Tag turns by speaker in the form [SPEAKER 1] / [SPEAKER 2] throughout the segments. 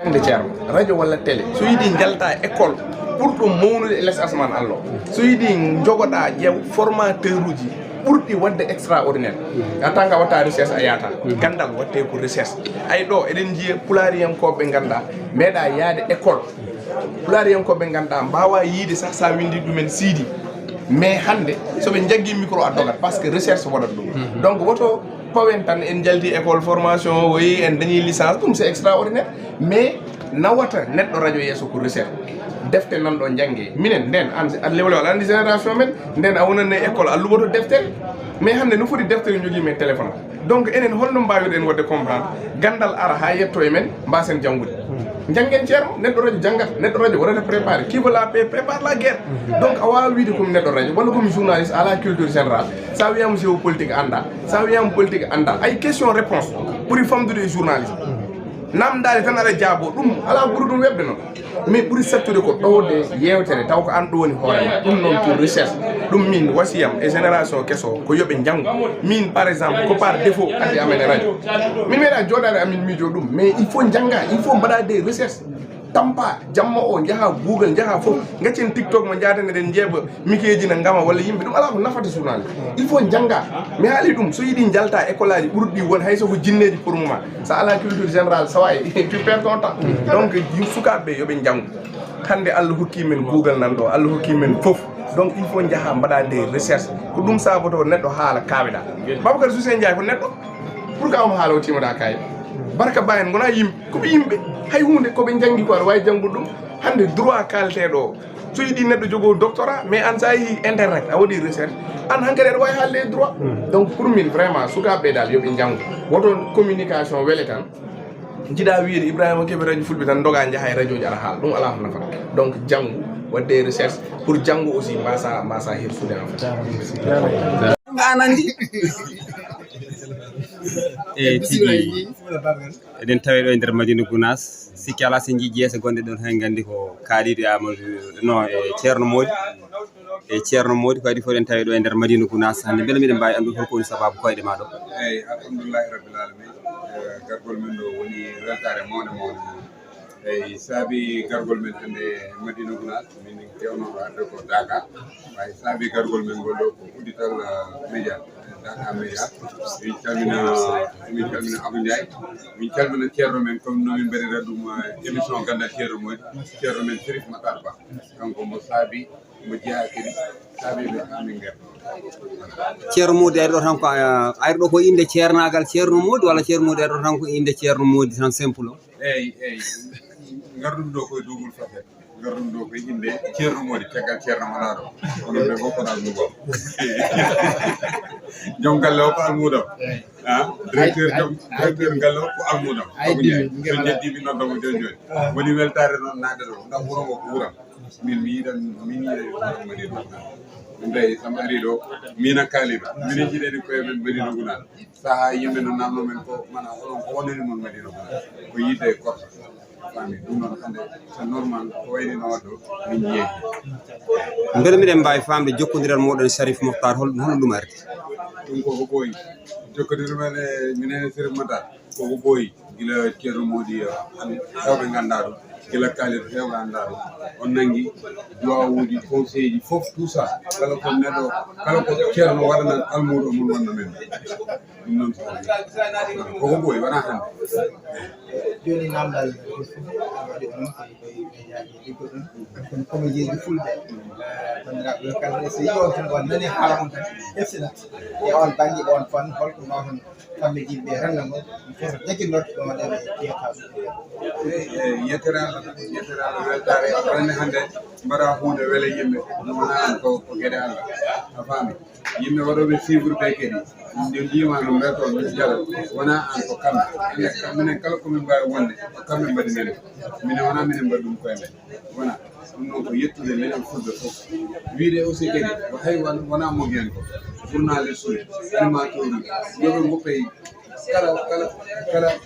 [SPEAKER 1] jangde ceerno radio walla télé so yiɗi jalta école ɓurɗo mawnude less asman allo so yiɗi jogoɗa ƴeew formateur uji ɓurɗi wadde extraordinaire en tant que watta recherche a yata gandal watte ko recherche ay ɗo eɗen jiiya pulariyankoɓe ganduɗa meeɗa yaade école pulariyankoɓe ganduɗa mbawa yiide sah sa windi ɗumen siidi mais hande soɓe jaggui micro a dogat par ce que recherche waɗat ɗum donc woto pawen tan en jalti école formation woyi en dañi licence ɗum c'est extraordinaire mais nawata neɗɗo radio yesso ko recherche defte nanɗo jangge minen nden an lewlewal andi génération men nden a wonanne école a luɓoto deftere mais hande no foti deftere jogui men téléphone donc enen holno mbawiɗen wadde comprendre gandal ara ha yetto e men mbasen janggude janggen ceerno neɗɗo radio janggat neɗɗo radio waɗata préparé qui veut la paix prépare la guerre donc a wawi wiide komi neɗɗo radio walla komi journaliste à la culture générale sa wiyama géopolitique anda sa wiyama politique anda ay question réponse ɓuuri famdude e journaliste namdade tan aɗa jaabo ɗum ala ɓuuri ɗum webde noon mais ɓuuri sattude ko ɗowde yewtere taw ko an ɗo woni hoorema ɗum noon pour recherche ɗum min wasiyam e génération kesso ko yoɓe janggo min par exemple ko par défaut addi amen e radio min meeɗa joɗade amin miijo ɗum mais il faut jangga il faut mbaɗa des recherche tampa jamma o jaaha google jaaha foof gaccen tiktok mo jaaden eɗen jeeɓa mikeji ne gama walla yimɓe ɗum ala ko nafata journal il faut jangga mi haali ɗum so yiiɗi jalta école aji ɓurɗi won hay soko jinneji pour moment sa ala culture générale sawa tu perds ton temps donc sukaɓeɓe yoɓe janggo hande Allah hokki men google nan ɗo Allah hokki men foof donc il faut jaaha mbaɗa des recherche ko ɗum saboto neɗɗo haala kaweɗa Babacar Sousey Ndiaye ko neɗɗo pour que omo haala o timoɗa kaye barka ba en gona yimɓe koɓe yimɓe hay hunde koɓe janggui ko aɗa wawi janggude ɗum hande droit kalteɗo o so yiiɗi neɗɗo jogo doctorat mais an sa yeehi internet a waɗi recherche an hankkadi aɗa wawi haalde e droit donc pour min vraiment sukaɓe dal yooɓe janggo woto communication weele tan jiiɗa wiide Ibrahima Keɓe radio fulɓe tan doga jaaha e radio ji aɗa haala ɗum ala ko nafata donc janggo wadde recherche pour janggo aussi mbasa hirsude en fait
[SPEAKER 2] anandi e tigi eɗen tawe ɗo e nder Madina Gunaas sikki ala so jii jeese gonɗe ɗon hen gandi ko kaaliɗo Amadou non e ceerno Mody ko adi fof eɗen tawe ɗo e nder Madina Gunaas hande beele miɗen mbawi andude holko woni sababu koyɗe ma ɗo
[SPEAKER 3] eyyi alhamdoulillahi rabbil alamin gargol men ɗo woni weltare mawde eyyi saabi gargol men hande Madina Gunaas min kewnoɗo arde ko daakaa way saabi gargol men ngol ɗo ko auditeur média daakaa média min calmina Abou Ndiaye min calmina ceerno men comme no min mbaɗira ɗum émission gandal ceerno Mody ceerno men Sérif Matar Ba kanko mo saabi mo jeeya kadi saabiɓe amin nder
[SPEAKER 2] ceerno Mody ari ɗo tan ko ari ɗo ko inde ceernagal ceerno Mody walla ceerno Mody ari ɗo tan ko inde ceerno Mody tan simple o
[SPEAKER 3] eyyi garɗum ɗo koye dougol fate garɗum ɗo koye inde ceerno Mody caggal ceerno manaɗo onon ɓe fof kono almudam joom galle o ko almudam directeur galle o ko almudam Abou Ndiaye so jeddimi noddamo joni joni woni weltare noon naade ɗo ngam wuuro ngo ko wuuram min mi yiiɗan wuuram Madina ɗum tawi sam ari ɗo min a kaaliɓe minen jiiɗeni koye men Madina Gunaas saaha yimɓe no namno men ko mana oɗon ko wonani moon Madina Gunaas ko yidde e korsa fami ɗum noon hande so normal ko wayni no waɗɗo min jeeyi
[SPEAKER 2] beele miɗen mbawi famde jokkodiral moɗon Sharif Mokhtar hono ɗum ardi
[SPEAKER 3] ɗum koko ɓooyi jokkodire men e minen e Sérif Matar koko ɓooyi gila ceerno Mody hewɓe ganda ɗum gila kaalirɗo hewɓe anda ɗum on nanggui duwawuji conseil ji foof tout ça kala ko neɗɗo kala ko ceerno waɗanan almuɗo mum wonna men ɗum noon koko ɓooyi wona hande
[SPEAKER 4] joni namdal waɗi onon koye médiaji liggo ɗum kono comédieji fulɓe bandiraɓe kala so yi on tan on nani haala on tan hefsinat e on banggue on fan holko mawton famɓe yimɓe renndo ngo fof jagguinoto ɗo waɗeɓe jeyata
[SPEAKER 3] yettere Allah weltare ɓenne hannde mbaɗa hunde weele yimɓe ɗum wona an ko gueɗe Allah a faami yimɓe waɗoɓe suivre ɓe kadi nde mbima no mberto min jala wona an ko kamɓe minen kala komin mbawi wonde ko kamɓe mbaɗi men minen wona minen mbaɗi ɗum koye men wona ɗum noon ko yettude minen fulɓe fof wiide aussi kadi ko hay wona mogihen ko journaliste uji animateur uji yoɓe goppey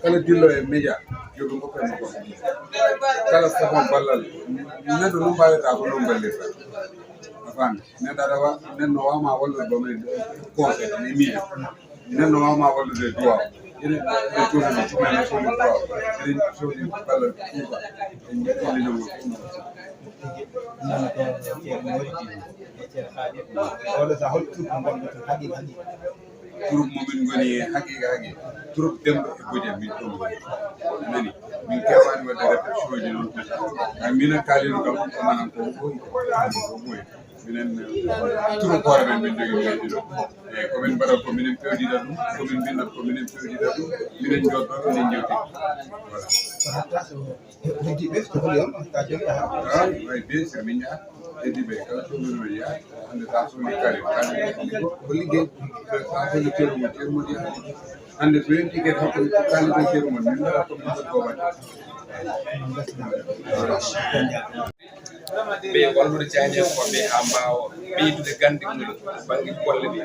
[SPEAKER 3] kala dillo e média yoɓe goppey makko kala fofon ballal neɗɗo no mbawirta ko noon ballirta a faami neɗɗo wawma wallude bamay conseil e miijo neɗɗo wawma wallude duwaw eɗen tourné cukaani sohli trois eɗen sohli balla touba en ƴettinino
[SPEAKER 4] noon ko ceerno Mody e ceerno Khadim oɗo sa hol tuup mo gonɗo to haqiqa
[SPEAKER 3] turup momin goni haqiqa turup dembo e bojam min ɗon goni nani min kewani wadde répétition ji noon ay minen kalino kam manan ko ɓoyi minen turup hoore men min jogui leydi ɗo eyyi komin mbaɗat ko minen pewdita ɗum komin mbindat ko minen pewdita ɗum minen jodɗo minen jewti voilà
[SPEAKER 4] ko hatta so heddiɓe so holi on ka joni
[SPEAKER 3] way bien sûr min yaha heddiɓe kala sohluno yaha hande sa sohli kari ko liggey sa sohli ceerno Mody hande so yen ticket hakkude kalidon ceerno Mody min mbaɗat ko min mbaɗ gobade
[SPEAKER 1] ɓe wallude Diagne koɓe ha mbawa ɓeydude gande mumen to banggue golle ɗe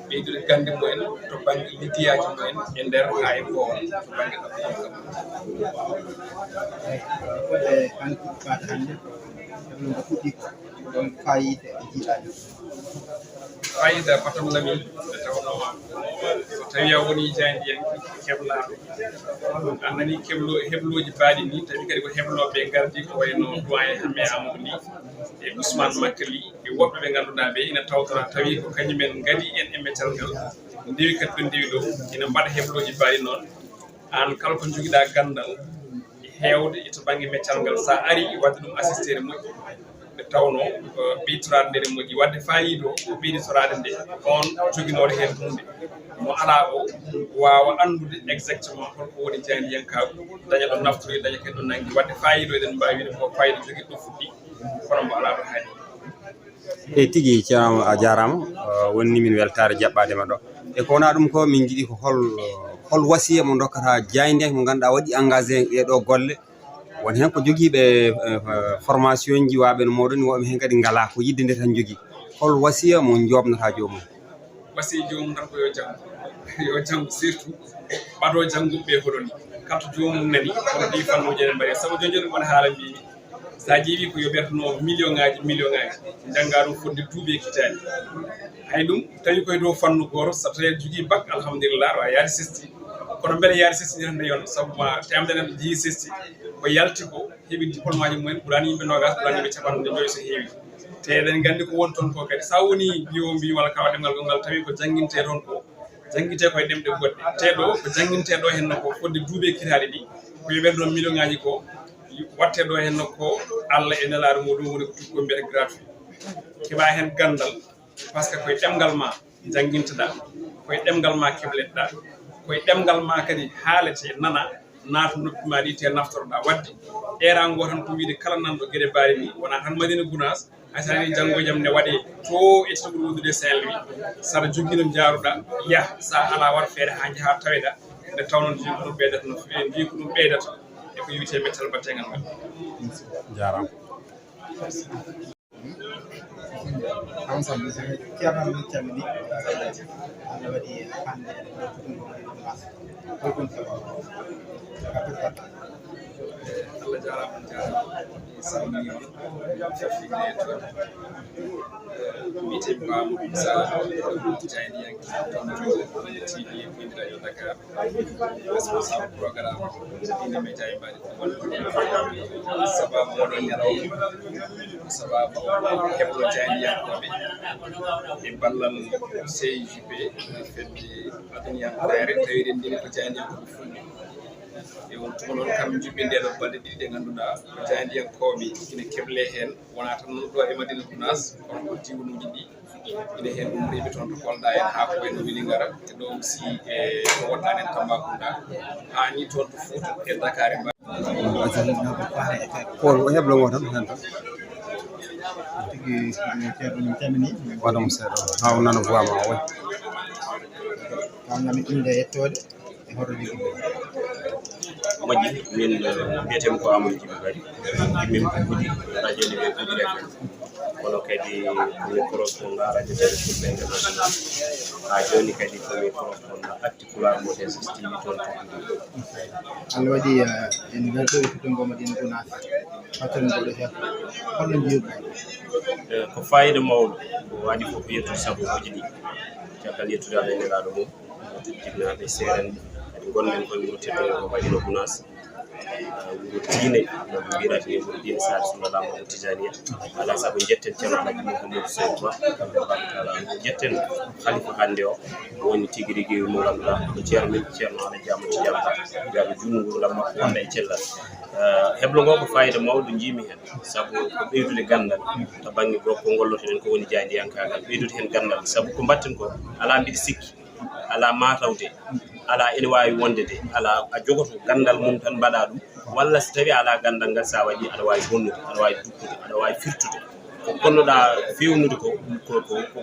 [SPEAKER 1] ɓeydude gande mumen to banggue liggiyaji mumen e nder ha e goon to banggue
[SPEAKER 4] koɗe hanki fata hande ɗum ko fuɗɗi ɗon fayide e jiiɗaji
[SPEAKER 1] fayida batam lami nde tawno so tawi a woni Diagne heblaɗo a nani hebloji mbaɗi ni tawi kadi ko hebloɓe gardi ko wayno doyen Hamme Amadou ni e Ousmane Makali e woɓɓe ɓe ganduɗa ɓe ina tawtora tawi ko kañumen gaadi en e meccal ngal ndewi kadi ɓe ndewi ɗo ina mbaɗa hebloji mbaɗi noon an kala ko joguiɗa gandal hewde to banggue meccal ngal sa ari wadde ɗum assistere moƴƴi ɓe tawno ɓeytorade nde moƴƴi wadde fayido ko ɓeyditorade nde on joguinoɗo hen hunde mo ala o wawa andude exactement holko woni Diagne-yankagu daña ɗo naftoroy daña kadi ɗo naggui wadde fayido eɗen mbawi wide ko fayida jogui ɗo fuɗɗi kono mbo ala ɗo haaɗi
[SPEAKER 2] e tigui ceerno a jarama wonni min weltare jaɓɓadema ɗo e ko wona ɗum ko min jiiɗi ko hol wasiya mo dokkata Diagne mo ganduɗa waɗi engagé ɗeɗo golle won hen ko joguiɓe formation ji waɓe no moɗon woɓe hen kadi ngala ko yidde nde tan jogui hol wasiya mo jobnata jomum
[SPEAKER 1] wasiya jomum tan ko yo janggo surtout ɓaɗo jangguɓe hoɗoni kala to jomum nani kono ɗi fannuji enen mbaɗi saabu joni won haala mbimi sa ƴeewi ko yoɓertono million ngaji jangga ɗum fodde duuɓi e kitani hay ɗum tawi koye dow fannu goto so tawi jogui bac alhamdulillah wawa yaade sesti kono beele yaade sesti hande yon saabu ma temde neɗɗo jeeyi sesti ko yalti ko heeɓi diplôme aji mumen ɓurani yimɓe nogas ɓurani yimɓe capanɗe joyyi so heewi te eɗen gandi ko woni toon ko kadi sa woni mbiwo mbi walla kawa ɗemgal gongal tawi ko jangguinte toon ko jangguinte koye ɗemɗe goɗɗe teɗo ko jangguinte ɗo henno ko fodde duuɓi e kitaɗe ɗi ko yoɓerde ɗon million ngaji ko watte ɗo henno ko Allah e nelaɗo muɗum woni ko tukko mbiyete gratuit keɓa hen gandal par ce que koye ɗemgal ma jangguinteɗa koye ɗemgal ma keɓleteɗa koye ɗemgal ma kadi haalete nana naata noppi ma ɗi te naftoroɗa wadde erango tan ko wiide kala nanɗo gueɗe mbaɗi ni wona tan Madina Gunaas hay sa nani janggo jaam ne waɗe to e tawɗo wondude Saint-Louis saɗa joguino jaaruɗa yaah sa ala waɗa feere ha jaaha taweɗa nde tawnon jii ko ɗum ɓeydata no jii ko ɗum ɓeydata e ko yiwite mettal battegal ngal
[SPEAKER 2] jarama
[SPEAKER 4] ensemble ceerno min calmini Allah waɗi hande holkon
[SPEAKER 1] Allah jarama salmini on fefinde toon mbiyete mbamo sala Diagne-yanki TV windira yo Dakar responsable programme ine Media Madiina sababu moɗon ñalawma sababu heɓlo Diagne-yankoɓe e ballal CJP fedde aduniyankoɓere tawi eɗen ndini ko Diagne-yankoɓe fulɓe e won tuma noon kamɓe juɓɓe ndeɗo balɗe ɗiɗi ɗe ganduɗa ko Diagne-yankoɓe ine keble hen wona tan ɗo e Madina Gunaas kono ko diwnuji ɗi ine hen ɗum reeɓi toon to kolɗa en ha ko wayno Vélingara e ɗo aussi e to woɗɗani en Tambacounda ha ni toon to Fouta e Dakar e
[SPEAKER 2] Paul o heblomo tan hen tan
[SPEAKER 4] tigi ceerno min calmini
[SPEAKER 2] waɗamo seeɗa haw nana voix ma o
[SPEAKER 4] kamnami inde yettode e hoto liggude
[SPEAKER 5] moƴƴi min mbiyetemi ko Amadou Djiby Bari min gudi radio ni ɓe Gudi FM kono kadi komin correspondant radio télé fulɓe international ha joni kadi komin correspondant articular mo des stimi toon to
[SPEAKER 4] Allah waɗi en garɗo e fuɗɗongo Madina Gunaas fattangoɗo hen holno jiiruɗa
[SPEAKER 5] ko fayida mawɗo ko waɗi fof yettude sabuji ɗi caggal yettude Allah e nelaɗo mum jinnaɓe seeranɓe gonɗen koye wuro teddo Madina Gunaas wuro diine no mbiyirata ni wuro diine Sare Sunna Lamɗo Tijaniya ala sago jetten ceerno Alhaji Mouhamadou Seydou Ba taala jetten khalifa hande o woni tigi rigui mo ganduɗa ko ceerno men ceerno Alhaji Amadou Tidiane Ba gaɓe jungo ngam makko wonda e cellal heblo ngo ko fayida mawɗo jiimi hen saabu ko ɓeydude gandal to banggue go ko gollotoɗen ko woni jaydiyankagal ɓeydude hen gandal saabu ko mbatten ko ala mbiɗa sikki ala matawde ala ene wawi wondede ala a jogoto gandal mum tan mbaɗa ɗum walla so tawi ala gandal ngal sa waɗi aɗa wawi bonnude aɗa wawi duppude aɗa wawi firtude ko konnoɗa fewnude ko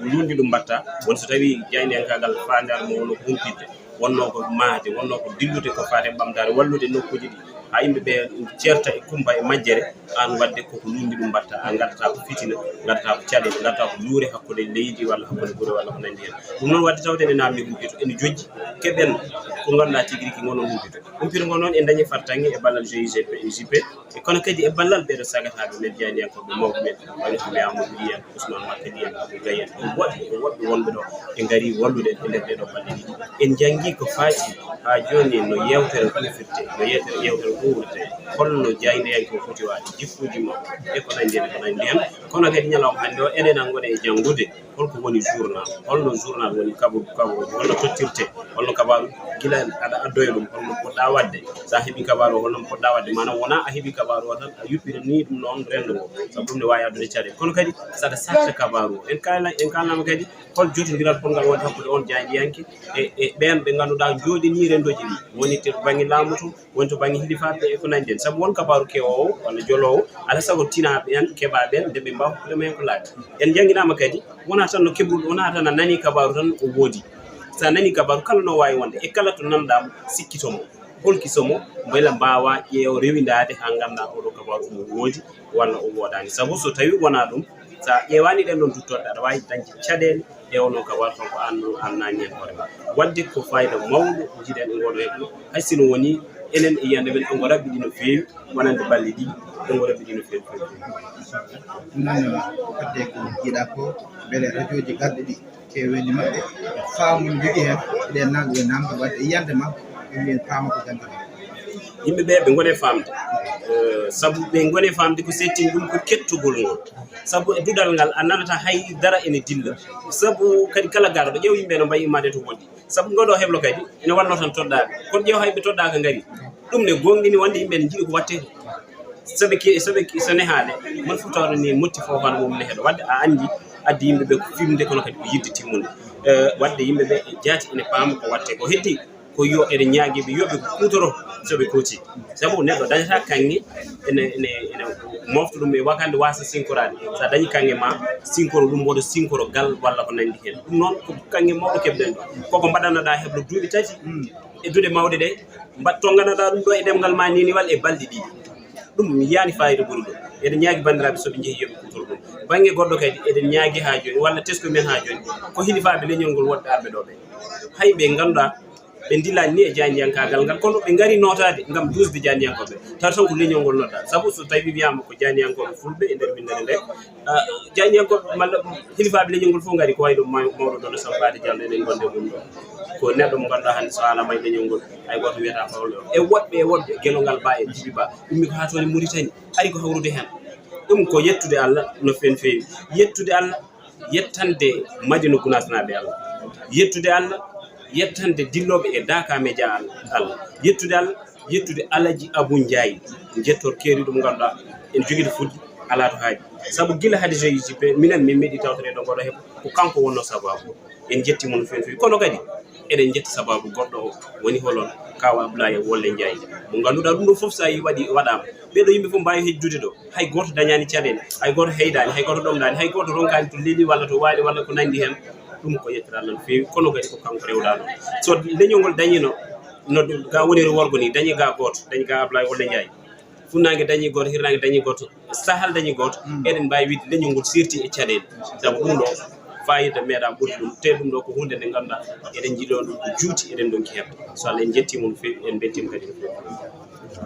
[SPEAKER 5] lundi ɗum mbatta won so tawi jaydiyankagal fandar mo wonno ko humpidde wonno ko maade wonno ko dillude ko fate ɓamtare wallude nokkuji ɗi ha yimɓeɓe ceerta e kumba e majjere an wadde koko lundi ɗum mbatta an gaddata ko fitina gaddata ko caɗele gaddata ko luure hakkude leydi walla hakkude guure walla ko nandi hen ɗum noon wadde tawde ene namdi humpito ene jojji keɓen ko ganduɗa tigui rigui gonon humpito ngo noon en dañi fartange e ballal GIGP e kono kadi e ballal ɓeɗo sagataɓe men jeydiyankoɓe mawɓe men woni ko Amadou Ly en Ousmane Makady en Abou Gaye en woɓɓe wonɓe ɗo e gaari wallude e nder ɗeɗo balɗe ɗiɗi en janggui ko faati ha joni no yewtere hufirte no yewtere huwrete holno jaydiyanko foti wade jikkuji mo e ko nandi hen kono kadi ñalawma hande o enen an gone e janggude holko woni journal holno journal woni kabaruji holno tottirte holno kabaru gila aɗa addoya ɗum holno poɗɗa wadde sa heeɓi kabaru o holno poɗɗa wadde manam wona a heeɓi kabaru o tan a yuppira ni ɗum noon rendo ngo saabu ɗum ne wawi addude caɗele kono kadi saɗa sarta kabaru o en kalnama kadi hol jotodiral polngal wonde hakkude on jaydiyanke e ɓen ɓe ganduɗa jooɗini rendoji ɗi woni to banggue laamu to woni to banggue hilifaɓe e ko nandi hen saabu won kabaru kewowo walla jolowo ala saago tinaɓe en keeɓa ɓen nde ɓe mbawa hokkudema hen ko laaɓi en jangguinama kadi wona tan no keɓruɗo wona tan a nani kabaru tan o woodi sa nani kabaru kala no wawi wonde e kala to nanɗamo sikkitomo holkisomo beela mbawa ƴeew rewidade ha ganda oɗo kabaru omo woodi walla o woodani saabu so tawi wona ɗum sa ƴewani ɗen ɗon tuttoɗe aɗa wawi dañde caɗele e ono kabaru tan ko an nani hen hoorema wadde ko fayida mawɗo jiiɗen e ngoɗo heblo hay sino woni enen e yiyande men ɗongo rabbiɗi no feewi wonande balɗe ɗiɗi ɗongo rabbiɗi no feewi
[SPEAKER 4] ɗum noon wadde ko jiiɗa ko beele radio ji garɗe ɗi keweni maɓɓe faamu jogui hen eɗen nanɗo e namde wadde yiyande ma ɓe paama ko jangde
[SPEAKER 5] yimɓeɓe ɓe gone famde saabu ɓe gone famde ko settini ɗum ko kettugol ngol saabu e duɗal ngal a nanata hay dara ene dilla saabu kadi kala garɗo ƴeew yimɓe no mbayi immade to woɗɗi saabu ngoɗo heblo kadi ene wanno tan toɗɗaɓe kono ƴeew hayɓe toɗɗaka gaari ɗum ne gonɗini wonde yimɓe ne jiiɗi ko watte soɓe so nehaale mon fof tawɗo ni motti fof han mum neheɗo wadde a andi addi yimɓeɓe ko fimde kono kadi ko yidde timmude wadde yimɓeɓe e jaati ene paama ko watte ko heddi ko yo eɗen ñaaguiɓe yoɓe ko kutoro soɓe kooti saabu neɗɗo dañata kanŋe ene mofta ɗum e wakande wasa sinkorade sa dañi kanŋe ma sinkoro ɗum woɗo sinkoro gal walla ko nandi hen ɗum noon ko kanŋe mawɗo keɓɗen ɗo koko mbaɗannoɗa heblo duuɓi tati e duuɗe mawɗe ɗe mbatto ganduɗa ɗum ɗo e ɗemgal ma niniwal e balɗe ɗiɗi ɗum yiyani fayida ɓuuri ɗum eɗen ñaagui bandiraɓe soɓe jeehi yoɓe kutoro ɗum banggue goɗɗo kadi eɗen ñaagui ha joni walla tesko men ha joni ko hilifaɓe leñol ngol woɗɗe arɓe ɗo ɓe hay ɓe ganduɗa ɓe dillani ni e jaydiyankagal ngal kono ɓe gaari notade gam dusde jaydiyankoɓe taw tan ko leñol ngol nodda saabu so tawi wiyama ko jaydiyankoɓe fulɓe e nder windere nde jaydiyankoɓe malla hilifaɓe leñol ngol fof gaari ko wayɗo mawɗo ɗo no Sampati Diallo enen gonde mum ɗo ko neɗɗo mo ganduɗa hande so alama e leñol ngol hay goto wiyata fawle o e woɗɓe guelongal ba e Djiby Ba ummi ko ha toon e Mauritanie ari ko hawrude hen ɗum ko yettude Allah no feewi yettude Allah yettande Madina Gunaas naɓe Allah yettude Allah yettande dilloɓe e daakaa Media Allah yettude Allah yettude Alaji Abou Ndiaye jettor keeri ɗum ganduɗa en joguiɗo fudde ala to haaji saabu guila haade GIGP minen min meeɗi tawtoreede ngoɗo heɓ ko kanko wonno sababu en jettimo no feewi kono kadi eɗen jetti sababu goɗɗo o woni holon kawa Abdoulaye Wolle Ndiaye mo ganduɗa ɗum ɗo foof sa yi waɗama ɓeɗo yimɓe fof mbawi hejjude ɗo hay goto dañani caɗele hay goto heydani hay goto ɗomɗani hay goto ronkani to leeli walla to waali walla ko nandi hen ɗum ko yettiralla no feewi kono kadi ko kanko rewɗano so leñol ngol dañino no ga woniri worgo ni dañi ga goto dañi ga Abdoulaye Wolle Ndiaye funnague dañi goto hirnague dañi goto sahal dañi goto eɗen mbawi wiide leñol ngol sirti e caɗele saabu ɗum ɗo fayida meeɗa ɓuuri ɗum te ɗum ɗo ko hunde nde ganduɗa eɗen jiiɗon ɗum ko juuti eɗen donki hebde so Allah en jettimo no feewi en beltima kadi no feewi